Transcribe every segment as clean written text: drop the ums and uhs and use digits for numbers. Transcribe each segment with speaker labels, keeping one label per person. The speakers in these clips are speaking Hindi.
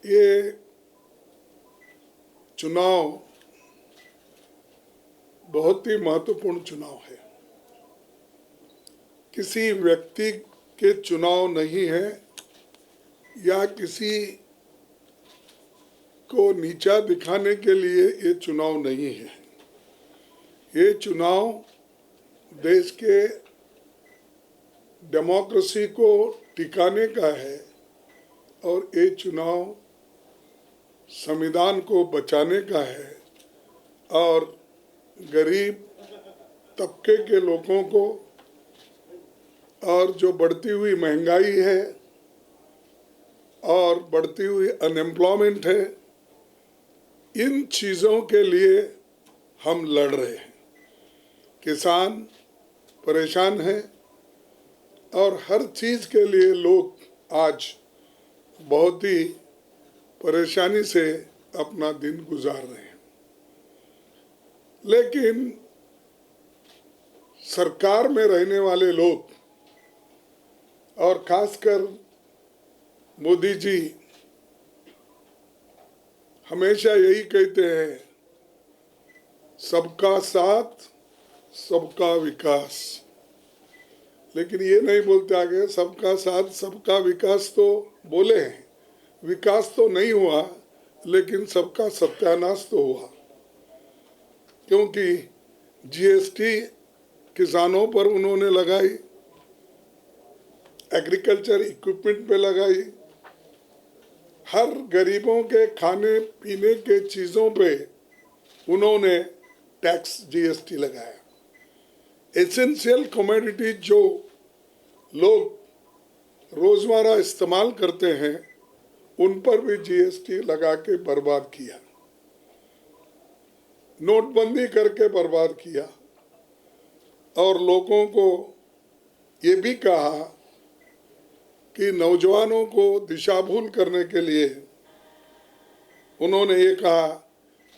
Speaker 1: ये चुनाव बहुत ही महत्वपूर्ण चुनाव है। किसी व्यक्ति के चुनाव नहीं है या किसी को नीचा दिखाने के लिए ये चुनाव नहीं है। ये चुनाव देश के डेमोक्रेसी को टिकाने का है और ये चुनाव संविधान को बचाने का है और गरीब तबके के लोगों को और जो बढ़ती हुई महंगाई है और बढ़ती हुई अनएम्प्लॉयमेंट है, इन चीज़ों के लिए हम लड़ रहे हैं। किसान परेशान हैं और हर चीज़ के लिए लोग आज बहुत ही परेशानी से अपना दिन गुजार रहे हैं। लेकिन सरकार में रहने वाले लोग और खासकर मोदी जी हमेशा यही कहते हैं, सबका साथ सबका विकास। लेकिन ये नहीं बोलते आगे, सबका साथ सबका विकास तो बोले हैं, विकास तो नहीं हुआ, लेकिन सबका सत्यानाश तो हुआ। क्योंकि जीएसटी किसानों पर उन्होंने लगाई, एग्रीकल्चर इक्विपमेंट पे लगाई, हर गरीबों के खाने पीने के चीज़ों पे उन्होंने टैक्स जीएसटी लगाया। एसेंशियल कमोडिटी जो लोग रोजमर्रा इस्तेमाल करते हैं उन पर भी जीएसटी लगा के बर्बाद किया, नोटबंदी करके बर्बाद किया और लोगों को ये भी कहा कि नौजवानों को दिशाभूल करने के लिए उन्होंने ये कहा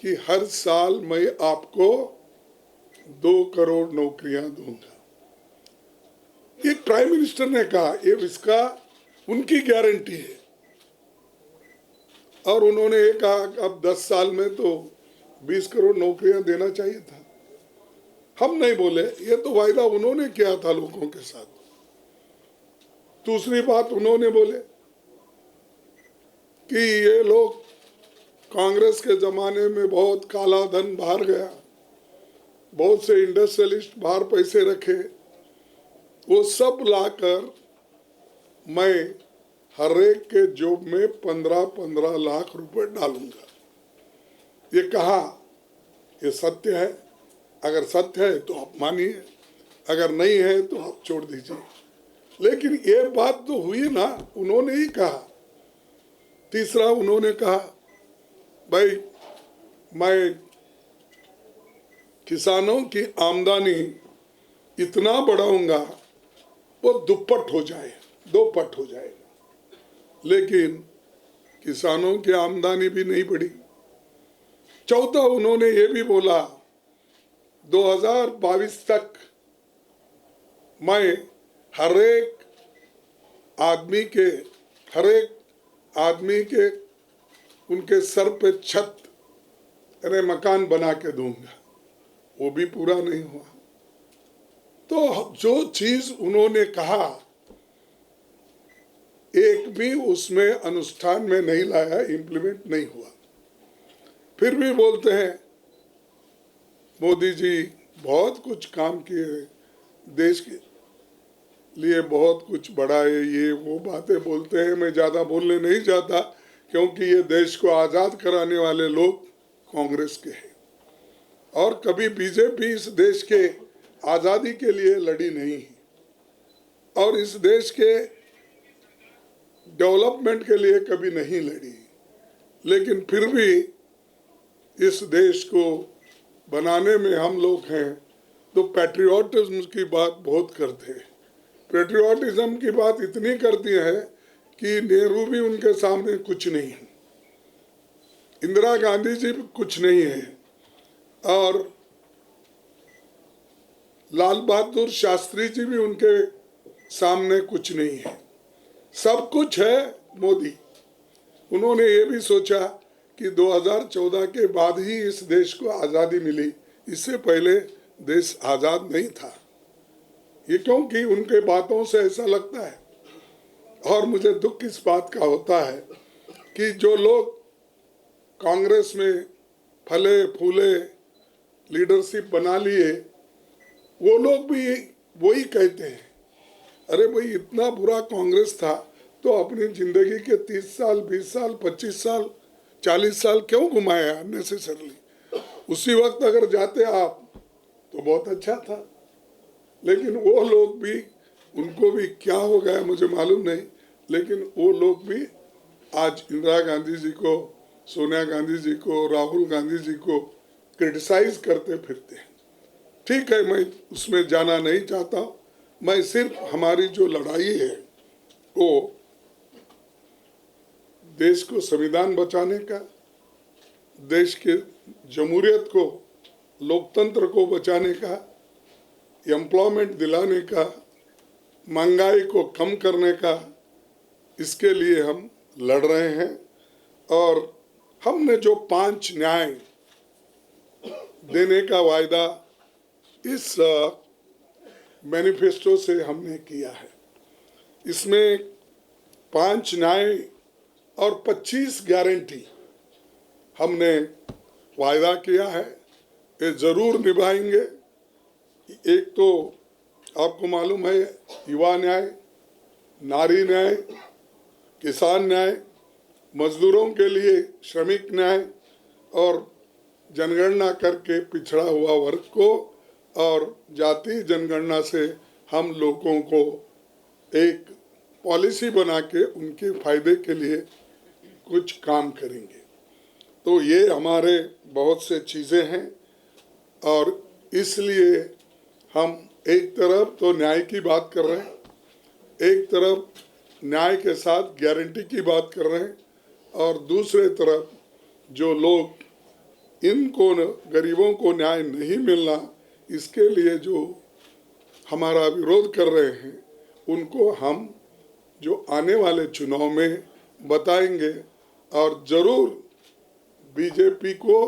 Speaker 1: कि हर साल मैं आपको 2 करोड़ नौकरियां दूंगा। ये प्राइम मिनिस्टर ने कहा, ये इसका उनकी गारंटी है। और उन्होंने ये कहा कि अब 10 साल में तो 20 करोड़ नौकरियां देना चाहिए था। हम नहीं बोले, ये तो वायदा उन्होंने किया था लोगों के साथ। दूसरी बात उन्होंने बोले कि ये लोग कांग्रेस के जमाने में बहुत काला धन बाहर गया, बहुत से इंडस्ट्रियलिस्ट बाहर पैसे रखे, वो सब लाकर मैं हर एक के जेब में 15-15 लाख रुपए डालूंगा। ये कहा, ये सत्य है। अगर सत्य है तो आप मानिए, अगर नहीं है तो आप छोड़ दीजिए। लेकिन ये बात तो हुई ना, उन्होंने ही कहा। तीसरा उन्होंने कहा, भाई मैं किसानों की आमदनी इतना बढ़ाऊंगा वो दुप्पट हो जाए, 2 पट हो जाएगा। लेकिन किसानों की आमदनी भी नहीं बढ़ी। चौथा उन्होंने ये भी बोला 2022 तक मैं हर एक आदमी के उनके सर पे छत यानी मकान बना के दूंगा। वो भी पूरा नहीं हुआ। तो जो चीज उन्होंने कहा एक भी उसमें अनुष्ठान में नहीं लाया, इम्प्लीमेंट नहीं हुआ। फिर भी बोलते हैं मोदी जी बहुत कुछ काम किए, देश के लिए बहुत कुछ बढ़ाए, ये वो बातें बोलते हैं। मैं ज़्यादा बोलने नहीं चाहता क्योंकि ये देश को आज़ाद कराने वाले लोग कांग्रेस के हैं और कभी बीजेपी इस देश के आज़ादी के लिए लड़ी नहीं और इस देश के डेवलपमेंट के लिए कभी नहीं लड़ी। लेकिन फिर भी इस देश को बनाने में हम लोग हैं तो पैट्रियोटिज्म की बात बहुत करते हैं। पैट्रियोटिज्म की बात इतनी करती है कि नेहरू भी उनके सामने कुछ नहीं है, इंदिरा गांधी जी भी कुछ नहीं है और लाल बहादुर शास्त्री जी भी उनके सामने कुछ नहीं है। सब कुछ है मोदी। उन्होंने ये भी सोचा कि 2014 के बाद ही इस देश को आज़ादी मिली, इससे पहले देश आज़ाद नहीं था। ये क्योंकि उनके बातों से ऐसा लगता है। और मुझे दुख इस बात का होता है कि जो लोग कांग्रेस में फले फूले लीडरशिप बना लिए, वो लोग भी वही कहते हैं, अरे भाई इतना बुरा कांग्रेस था तो अपनी जिंदगी के 30 साल 20 साल 25 साल 40 साल क्यों घुमाया अननेसेसरली। उसी वक्त अगर जाते आप तो बहुत अच्छा था। लेकिन वो लोग भी, उनको भी क्या हो गया मुझे मालूम नहीं, लेकिन वो लोग भी आज इंदिरा गांधी जी को, सोनिया गांधी जी को, राहुल गांधी जी को क्रिटिसाइज करते फिरते हैं। ठीक है, मैं उसमें जाना नहीं चाहता। मैं सिर्फ हमारी जो लड़ाई है वो देश को संविधान बचाने का, देश के जमहूरियत को, लोकतंत्र को बचाने का, एम्प्लॉयमेंट दिलाने का, महंगाई को कम करने का, इसके लिए हम लड़ रहे हैं। और हमने जो 5 न्याय देने का वायदा इस मैनिफेस्टो से हमने किया है, इसमें 5 न्याय और 25 गारंटी हमने वायदा किया है, ये जरूर निभाएंगे। एक तो आपको मालूम है, युवा न्याय, नारी न्याय, किसान न्याय, मजदूरों के लिए श्रमिक न्याय, और जनगणना करके पिछड़ा हुआ वर्ग को और जाति जनगणना से हम लोगों को एक पॉलिसी बना के उनके फायदे के लिए कुछ काम करेंगे। तो ये हमारे बहुत से चीज़ें हैं, और इसलिए हम एक तरफ तो न्याय की बात कर रहे हैं, एक तरफ न्याय के साथ गारंटी की बात कर रहे हैं, और दूसरे तरफ जो लोग इनको गरीबों को न्याय नहीं मिलना, इसके लिए जो हमारा विरोध कर रहे हैं, उनको हम जो आने वाले चुनाव में बताएंगे, और ज़रूर बीजेपी को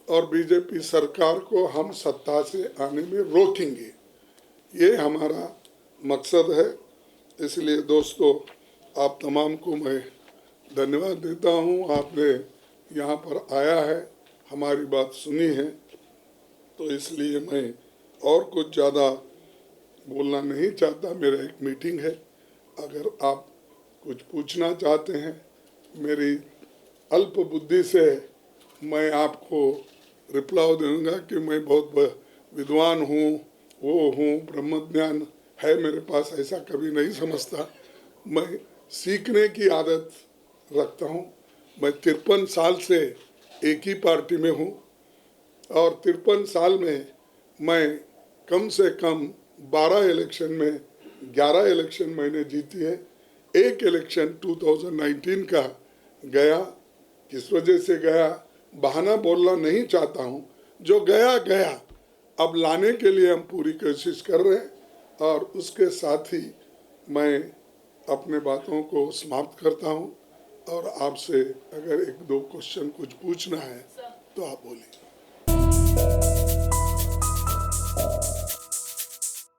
Speaker 1: और बीजेपी सरकार को हम सत्ता से आने में रोकेंगे। ये हमारा मकसद है। इसलिए दोस्तों, आप तमाम को मैं धन्यवाद देता हूँ। आपने यहाँ पर आया है, हमारी बात सुनी है, तो इसलिए मैं और कुछ ज़्यादा बोलना नहीं चाहता। मेरा एक मीटिंग है, अगर आप कुछ पूछना चाहते हैं, मेरी अल्प बुद्धि से मैं आपको रिप्लाई दूंगा कि मैं बहुत विद्वान हूँ, वो हूँ, ब्रह्म ज्ञान है मेरे पास, ऐसा कभी नहीं समझता। मैं सीखने की आदत रखता हूँ। मैं 53 साल से एक ही पार्टी में हूँ, और 53 साल में मैं कम से कम 12 इलेक्शन में 11 इलेक्शन मैंने जीती है। एक इलेक्शन 2019 का गया, किस वजह से गया बहाना बोलना नहीं चाहता हूँ, जो गया गया। अब लाने के लिए हम पूरी कोशिश कर रहे हैं, और उसके साथ ही मैं अपने बातों को समाप्त करता हूँ। और आपसे अगर 1-2 क्वेश्चन कुछ पूछना है तो आप बोलिए।